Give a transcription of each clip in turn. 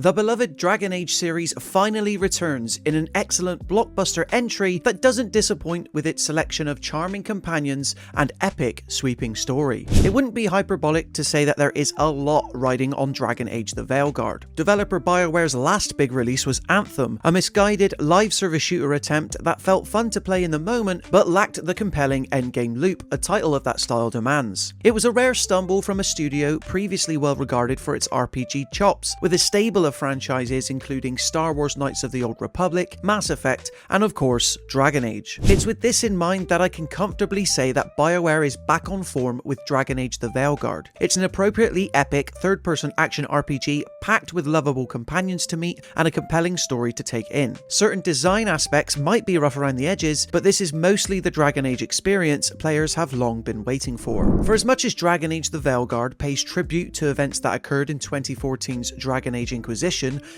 The beloved Dragonage series finally returns in an excellent blockbuster entry that doesn't disappoint with its selection of charming companions and epic sweeping story. It wouldn't be hyperbolic to say that there is a lot riding on Dragonage the Veilguard. Developer Bioware's last big release was Anthem, a misguided live service shooter attempt that felt fun to play in the moment but lacked the compelling endgame loop a title of that style demands. It was a rare stumble from a studio previously well regarded for its RPG chops, with a stable of franchises including Star Wars Knights of the Old Republic, Mass Effect, and of course Dragonage. It's with this in mind that I can comfortably say that Bioware is back on form with Dragonage the Veilguard. It's an appropriately epic third-person action RPG packed with lovable companions to meet and a compelling story to take in. Certain design aspects might be rough around the edges, but this is mostly the Dragonage experience players have long been waiting for. For as much as Dragonage the Veilguard pays tribute to events that occurred in 2014's Dragon Age Inquisition,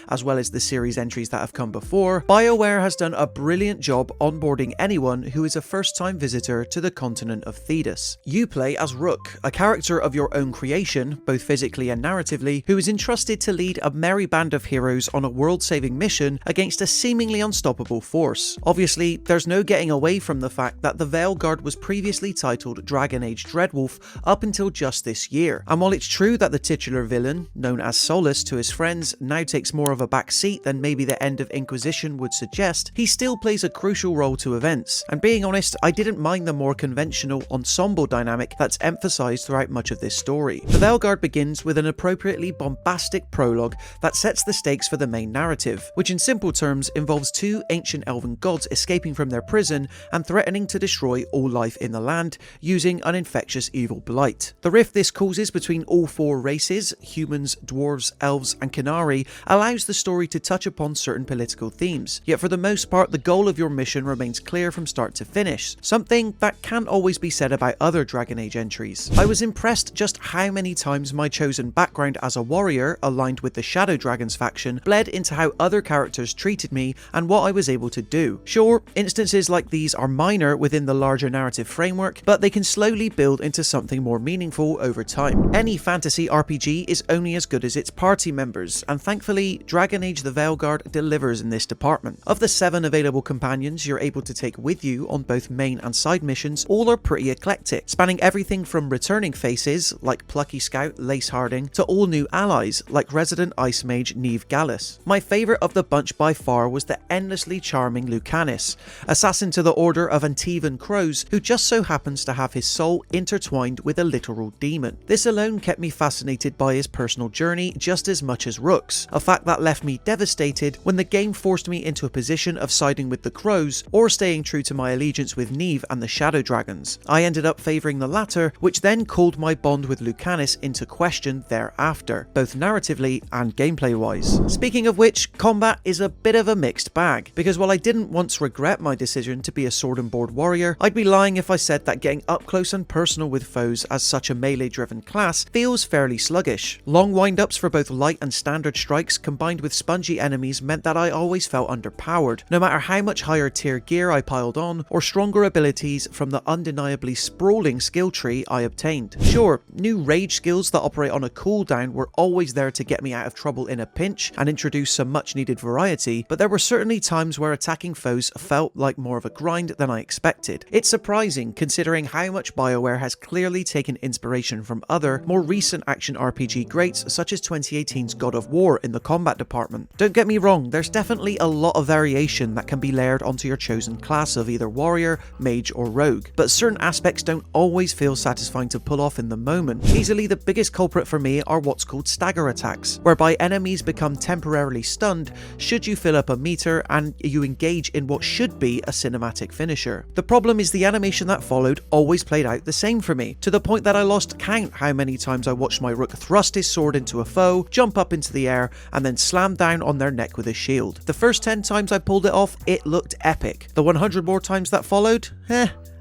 as well as the series entries that have come before, Bioware has done a brilliant job onboarding anyone who is a first-time visitor to the continent of Thedas. You play as Rook, a character of your own creation, both physically and narratively, who is entrusted to lead a merry band of heroes on a world-saving mission against a seemingly unstoppable force. Obviously, there's no getting away from the fact that the Veilguard was previously titled Dragonage Dreadwolf up until just this year, and while it's true that the titular villain, known as Solus to his friends, now takes more of a back seat than maybe the end of Inquisition would suggest, he still plays a crucial role to events, and being honest, I didn't mind the more conventional ensemble dynamic that's emphasised throughout much of this story. The Veilguard begins with an appropriately bombastic prologue that sets the stakes for the main narrative, which in simple terms involves two ancient elven gods escaping from their prison and threatening to destroy all life in the land using an infectious evil blight. The rift this causes between all four races, humans, dwarves, elves, and Qunari, allows the story to touch upon certain political themes, yet for the most part the goal of your mission remains clear from start to finish, something that can't always be said about other Dragon Age entries. I was impressed just how many times my chosen background as a warrior, aligned with the Shadow Dragons faction, bled into how other characters treated me and what I was able to do. Sure, instances like these are minor within the larger narrative framework, but they can slowly build into something more meaningful over time. Any fantasy RPG is only as good as its party members, and thankfully Dragonage the Veilguard delivers in this department. Of the 7 available companions you're able to take with you on both main and side missions, all are pretty eclectic, spanning everything from returning faces like plucky scout Lace Harding to all new allies like resident ice mage Neve Gallus. My favourite of the bunch by far was the endlessly charming Lucanus, assassin to the order of Antevan Crows, who just so happens to have his soul intertwined with a literal demon. This alone kept me fascinated by his personal journey just as much as Rook's, a fact that left me devastated when the game forced me into a position of siding with the Crows or staying true to my allegiance with Neve and the Shadow Dragons. I ended up favouring the latter, which then called my bond with Lucanus into question thereafter, both narratively and gameplay wise. Speaking of which, combat is a bit of a mixed bag, because while I didn't once regret my decision to be a sword and board warrior, I'd be lying if I said that getting up close and personal with foes as such a melee driven class feels fairly sluggish. Long wind-ups for both light and standard strikes combined with spongy enemies meant that I always felt underpowered, no matter how much higher tier gear I piled on or stronger abilities from the undeniably sprawling skill tree I obtained. Sure, new rage skills that operate on a cooldown were always there to get me out of trouble in a pinch and introduce some much needed variety, but there were certainly times where attacking foes felt like more of a grind than I expected. It's surprising considering how much Bioware has clearly taken inspiration from other, more recent action RPG greats such as 2018's God of War in the combat department. Don't get me wrong, there's definitely a lot of variation that can be layered onto your chosen class of either warrior, mage or rogue, but certain aspects don't always feel satisfying to pull off in the moment. Easily the biggest culprit for me are what's called stagger attacks, whereby enemies become temporarily stunned should you fill up a meter and you engage in what should be a cinematic finisher. The problem is the animation that followed always played out the same for me, to the point that I lost count how many times I watched my Rook thrust his sword into a foe, jump up into the air, and then slam down on their neck with a shield. The first 10 times I pulled it off, it looked epic. The 100 more times that followed,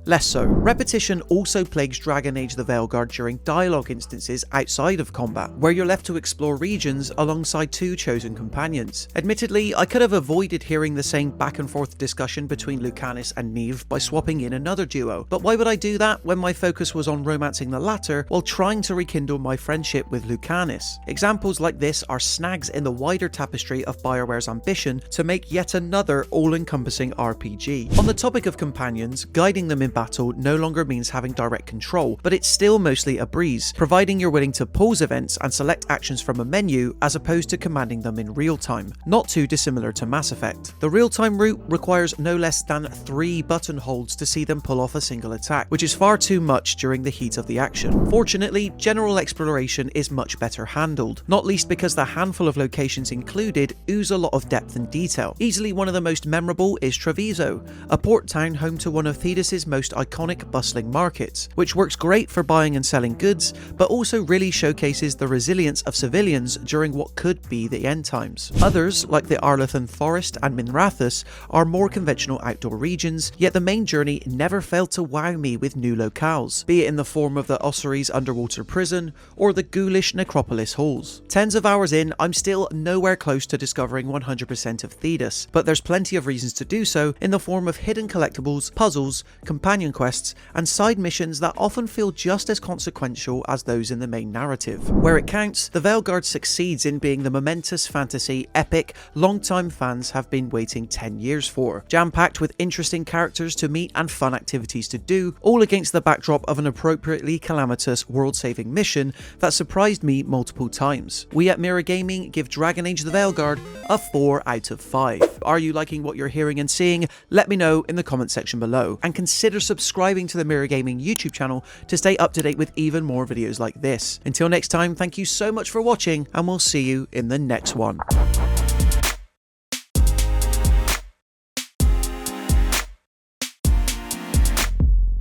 Less so. Repetition also plagues Dragonage the Veilguard during dialogue instances outside of combat, where you're left to explore regions alongside two chosen companions. Admittedly, I could have avoided hearing the same back and forth discussion between Lucanus and Neve by swapping in another duo, but why would I do that when my focus was on romancing the latter while trying to rekindle my friendship with Lucanus? Examples like this are snags in the wider tapestry of Bioware's ambition to make yet another all-encompassing RPG. On the topic of companions, guiding them in battle no longer means having direct control, but it's still mostly a breeze, providing you're willing to pause events and select actions from a menu as opposed to commanding them in real time, not too dissimilar to Mass Effect. The real-time route requires no less than 3 button holds to see them pull off a single attack, which is far too much during the heat of the action. Fortunately, general exploration is much better handled, not least because the handful of locations included ooze a lot of depth and detail. Easily one of the most memorable is Treviso, a port town home to one of Thedis's most iconic bustling markets, which works great for buying and selling goods, but also really showcases the resilience of civilians during what could be the end times. Others, like the Arlathan Forest and Minrathous, are more conventional outdoor regions, yet the main journey never failed to wow me with new locales, be it in the form of the Ossuary's underwater prison or the ghoulish Necropolis halls. Tens of hours in, I'm still nowhere close to discovering 100% of Thedas, but there's plenty of reasons to do so in the form of hidden collectibles, puzzles, companion quests, and side missions that often feel just as consequential as those in the main narrative. Where it counts, the Veilguard succeeds in being the momentous fantasy epic long-time fans have been waiting 10 years for, jam-packed with interesting characters to meet and fun activities to do, all against the backdrop of an appropriately calamitous world-saving mission that surprised me multiple times. We at Mirror Gaming give Dragonage the Veilguard a 4 out of 5. Are you liking what you're hearing and seeing? Let me know in the comment section below, and consider subscribing to the Mirror Gaming YouTube channel to stay up to date with even more videos like this. Until next time, thank you so much for watching, and we'll see you in the next one.